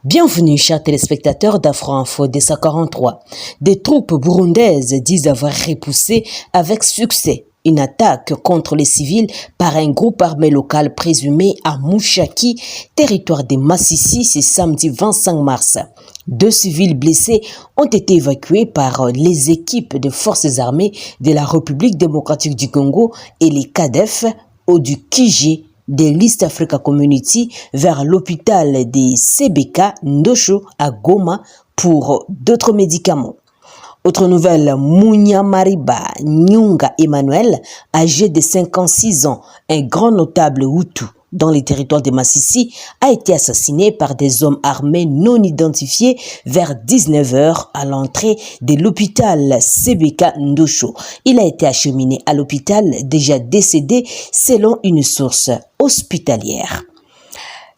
Bienvenue, chers téléspectateurs d'Afro-Info DC43. Des troupes burundaises disent avoir repoussé avec succès une attaque contre les civils par un groupe armé local présumé à Mushaki, territoire de Massissi, ce samedi 25 mars. 2 civils blessés ont été évacués par les équipes de forces armées de la République démocratique du Congo et les CADEF ou du KIG de l'East Africa Community vers l'hôpital de CBK Ndosho à Goma pour d'autres médicaments. Autre nouvelle, Munyamariba Nyunga Emmanuel, âgé de 56 ans, un grand notable Hutu dans les territoires de Massissi, a été assassiné par des hommes armés non identifiés vers 19h à l'entrée de l'hôpital CBK Ndosho. Il a été acheminé à l'hôpital déjà décédé selon une source hospitalière.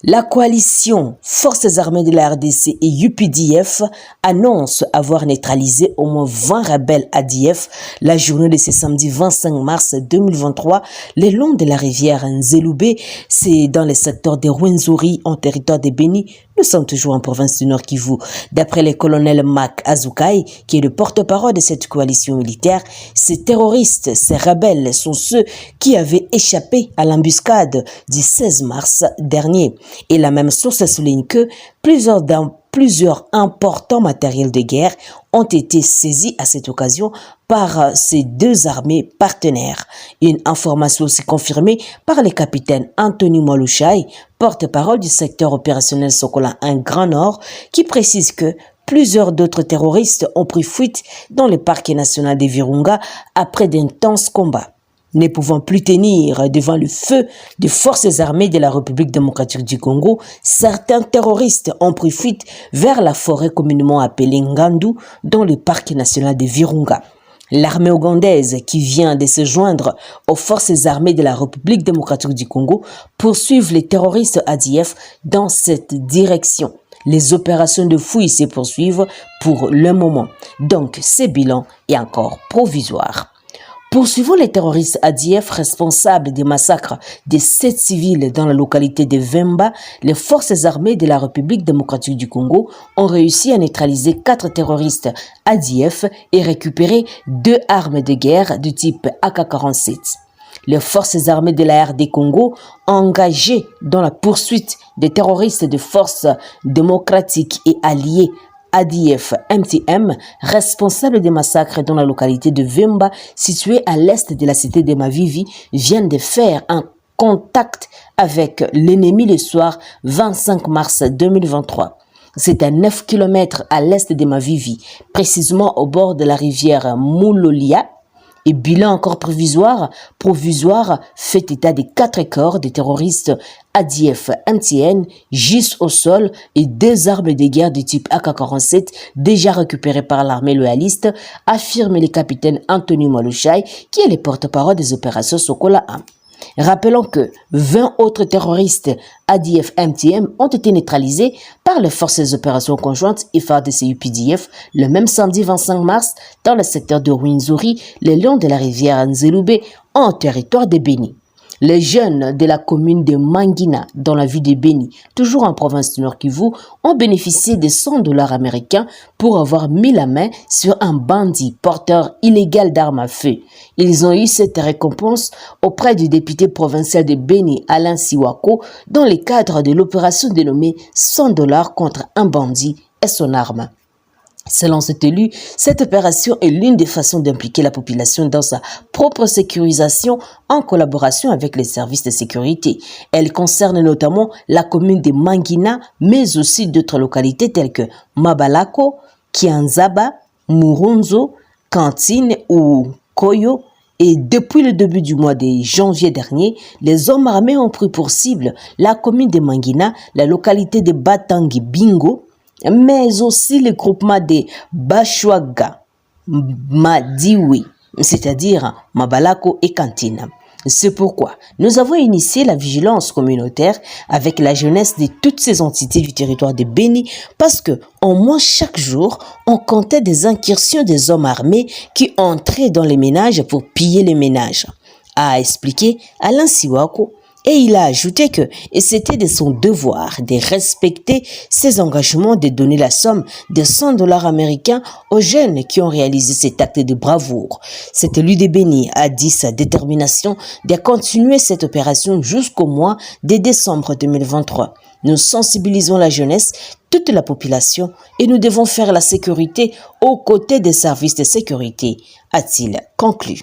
La coalition Forces armées de la RDC et UPDF annonce avoir neutralisé au moins 20 rebelles ADF la journée de ce samedi 25 mars 2023 le long de la rivière Nzeloubé, c'est dans le secteur de Rwenzori en territoire de Beni. Nous sommes toujours en province du Nord Kivu. D'après le colonel Mac Azukai, qui est le porte-parole de cette coalition militaire, ces terroristes, ces rebelles sont ceux qui avaient échappé à l'embuscade du 16 mars dernier. Et la même source souligne que plusieurs importants matériels de guerre ont été saisis à cette occasion par ces deux armées partenaires. Une information aussi confirmée par le capitaine Anthony Mwalushai, porte-parole du secteur opérationnel Sokola 1 Grand Nord, qui précise que plusieurs d'autres terroristes ont pris fuite dans le parc national de Virunga après d'intenses combats. Ne pouvant plus tenir devant le feu des forces armées de la République démocratique du Congo, certains terroristes ont pris fuite vers la forêt communément appelée Ngandu dans le parc national de Virunga. L'armée ougandaise, qui vient de se joindre aux forces armées de la République démocratique du Congo, poursuivent les terroristes ADF dans cette direction. Les opérations de fouille se poursuivent pour le moment. Donc, ce bilan est encore provisoire. Poursuivant les terroristes ADF responsables des massacres de 7 civils dans la localité de Vemba, les forces armées de la République démocratique du Congo ont réussi à neutraliser 4 terroristes ADF et récupérer 2 armes de guerre du type AK-47. Les forces armées de la RD Congo, engagées dans la poursuite des terroristes de forces démocratiques et alliées ADF MTM, responsable des massacres dans la localité de Vemba, située à l'est de la cité de Mavivi, viennent de faire un contact avec l'ennemi le soir 25 mars 2023. C'est à 9 km à l'est de Mavivi, précisément au bord de la rivière Moulolia. Et bilan encore provisoire fait état des 4 corps des terroristes ADF MTN gisent au sol et 2 armes de guerre du type AK-47 déjà récupérées par l'armée loyaliste, affirme le capitaine Anthony Mwalushai, qui est le porte-parole des opérations Sokola 1. Rappelons que 20 autres terroristes ADF MTM ont été neutralisés par les forces des opérations conjointes FARDC UPDF le même samedi 25 mars dans le secteur de Rwenzori, le long de la rivière Nzeloubé, en territoire de Beni. Les jeunes de la commune de Mangina, dans la ville de Beni, toujours en province du Nord Kivu, ont bénéficié de $100 américains pour avoir mis la main sur un bandit porteur illégal d'armes à feu. Ils ont eu cette récompense auprès du député provincial de Beni, Alain Siwako, dans le cadre de l'opération dénommée $100 contre un bandit et son arme. Selon cet élu, cette opération est l'une des façons d'impliquer la population dans sa propre sécurisation en collaboration avec les services de sécurité. Elle concerne notamment la commune de Mangina, mais aussi d'autres localités telles que Mabalako, Kianzaba, Murunzo, Kantine ou Koyo. Et depuis le début du mois de janvier dernier, les hommes armés ont pris pour cible la commune de Mangina, la localité de Batangi Bingo, mais aussi le groupement de Bashwaga, Madiwi, c'est-à-dire Mabalako et Kantine. C'est pourquoi nous avons initié la vigilance communautaire avec la jeunesse de toutes ces entités du territoire de Beni parce que, au moins chaque jour, on comptait des incursions des hommes armés qui entraient dans les ménages pour piller les ménages, a expliqué Alain Siwako, Et il a ajouté que c'était de son devoir de respecter ses engagements de donner la somme de 100 dollars américains aux jeunes qui ont réalisé cet acte de bravoure. Cet élu de Béni a dit sa détermination de continuer cette opération jusqu'au mois de décembre 2023. Nous sensibilisons la jeunesse, toute la population, et nous devons faire la sécurité aux côtés des services de sécurité, a-t-il conclu.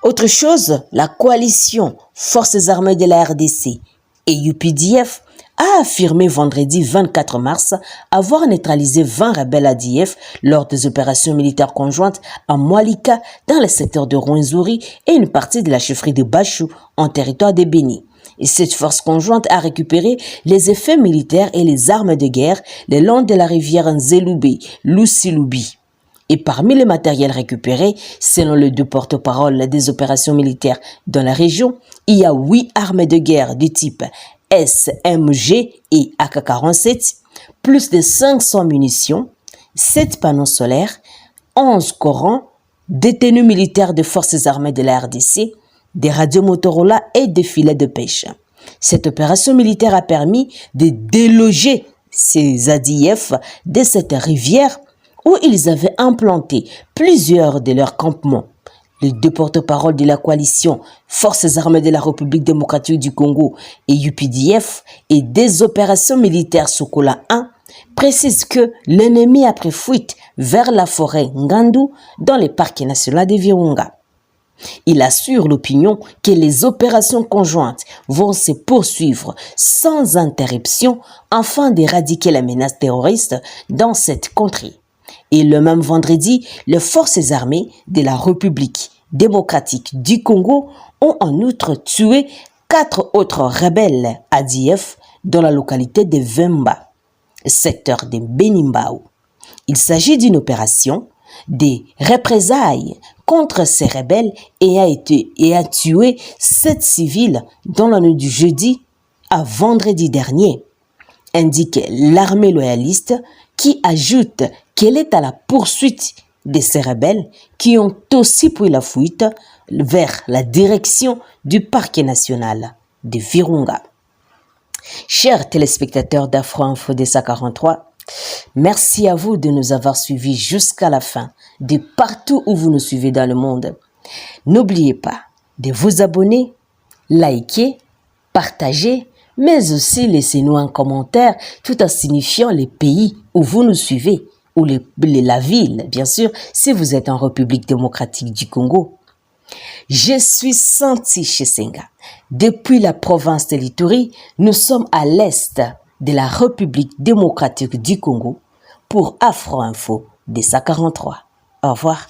Autre chose, la coalition Forces armées de la RDC et UPDF a affirmé vendredi 24 mars avoir neutralisé 20 rebelles ADF lors des opérations militaires conjointes à Moalika dans le secteur de Rwenzori et une partie de la chefferie de Bachou en territoire de Béni. Et cette force conjointe a récupéré les effets militaires et les armes de guerre le long de la rivière Nzeloubé, Lusiloubi. Et parmi les matériels récupérés, selon les deux porte-parole des opérations militaires dans la région, il y a 8 armes de guerre du type SMG et AK-47, plus de 500 munitions, 7 panneaux solaires, 11 Corans, des tenues militaires des forces armées de la RDC, des radios Motorola et des filets de pêche. Cette opération militaire a permis de déloger ces ADF de cette rivière où ils avaient implanté plusieurs de leurs campements. Les deux porte-parole de la coalition Forces armées de la République démocratique du Congo et UPDF et des opérations militaires Sokola 1 précisent que l'ennemi a pris fuite vers la forêt Ngandu dans le parc national de Virunga. Il assure l'opinion que les opérations conjointes vont se poursuivre sans interruption afin d'éradiquer la menace terroriste dans cette contrée. Et le même vendredi, les forces armées de la République démocratique du Congo ont en outre tué 4 autres rebelles ADF dans la localité de Vemba, secteur de Benimbao. Il s'agit d'une opération des représailles contre ces rebelles et a tué 7 civils dans la nuit du jeudi à vendredi dernier, indique l'armée loyaliste qui ajoute qu'elle est à la poursuite de ces rebelles qui ont aussi pris la fuite vers la direction du parc national de Virunga. Chers téléspectateurs d'Afro Info DC43, merci à vous de nous avoir suivis jusqu'à la fin, de partout où vous nous suivez dans le monde. N'oubliez pas de vous abonner, liker, partager, mais aussi laissez-nous un commentaire tout en signifiant les pays où vous nous suivez, ou la ville, bien sûr, si vous êtes en République démocratique du Congo. Je suis Santi Chisenga. Depuis la province de l'Ituri, nous sommes à l'est de la République démocratique du Congo pour Afro Info DC43. Au revoir.